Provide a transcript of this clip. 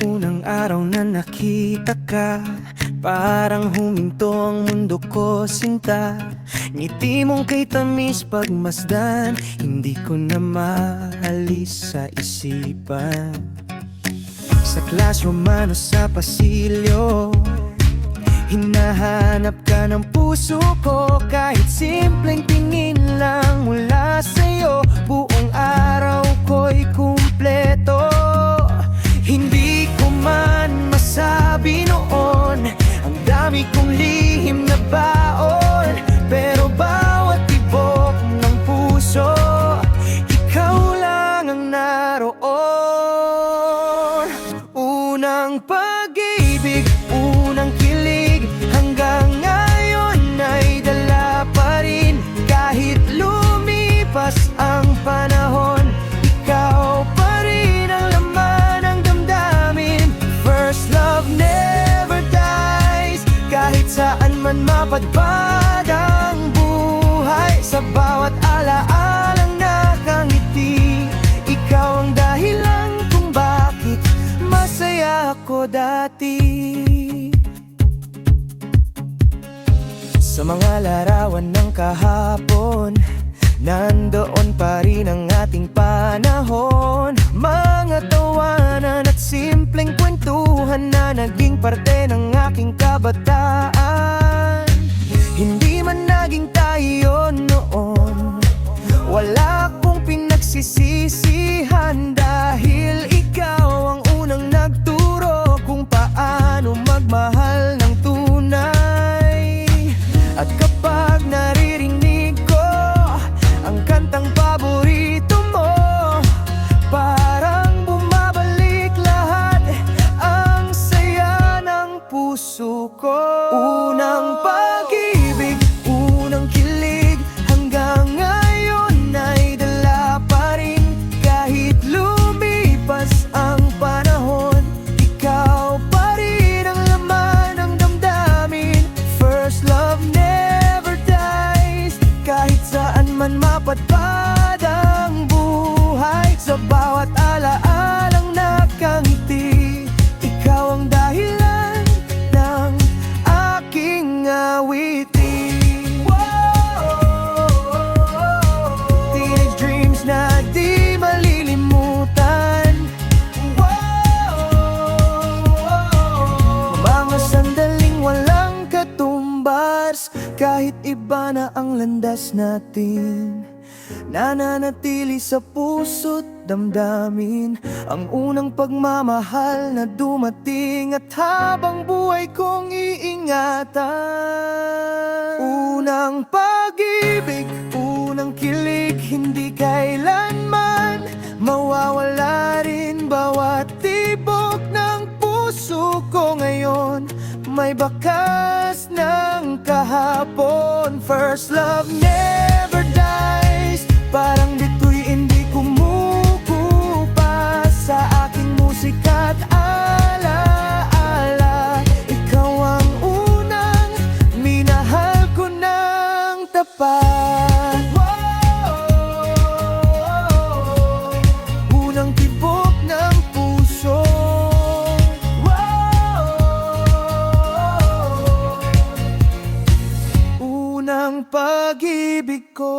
unang araw na nakita ka, parang huminto ang mundo ko, sinta. Ngiti mong kay tamis pagmasdan, hindi ko na maalis sa isipan. Sa classroom man o sa pasilyo, hinahanap ka ng puso ko. Kahit simpleng tingin lang mula sa'yo, buong araw ko'y kumpleto. Hindi ko man masabi noon, ang dami kong lihim na baon. Pero bawat tibok ng puso, ikaw lang ang naroon. Unang pag-ibig, unang kilig, hanggang ngayon ay dala pa rin. Kahit lumipas ang panahon, ikaw pa rin ang laman ng damdamin. First love never dies, kahit saan man mapadpad ang buhay. Sa bawat alaalang nakangiti, ikaw ang dahilan kung bakit masaya ako dati. Sa mga larawan ng kahapon, nandoon pa rin ang ating panahon. Mga tawanan at simpleng kwentuhan na naging parte ng aking kabataan. Hindi man naging tayo noon, wala akong pinagsisisihan, dahil ikaw ang unang nagturo kung paano magmahal ng tunay. At kapag naririnig ko ang kantang paborito mo, parang bumabalik lahat ang saya ng puso ko. Unang pag-ibig, unang kilig, hanggang ngayon ay dala pa rin. Kahit lumipas ang panahon, ikaw pa rin ang laman ng damdamin. First love never dies, kahit saan man mapadpad ang buhay. Sa bawat alaalang nakangiti, ikaw ang dahilan ng aking awitin. Teenage dreams na di malilimutan. Mga sandaling walang katumbas, kahit iba na ang landas natin, nananatili sa puso't damdamin ang unang pagmamahal na dumating. At habang buhay kong iingatan. Unang pag-ibig, unang kilig, hindi kailanman mawawala rin. Bawat tibok ng puso ko ngayon may bakas ng kahapon. First love never dies, parang dito'y hindi kumukupas sa aking musika at alaala. Ikaw ang unang minahal ko ng tapat. Unang tibok ng puso, unang pag-ibig ko.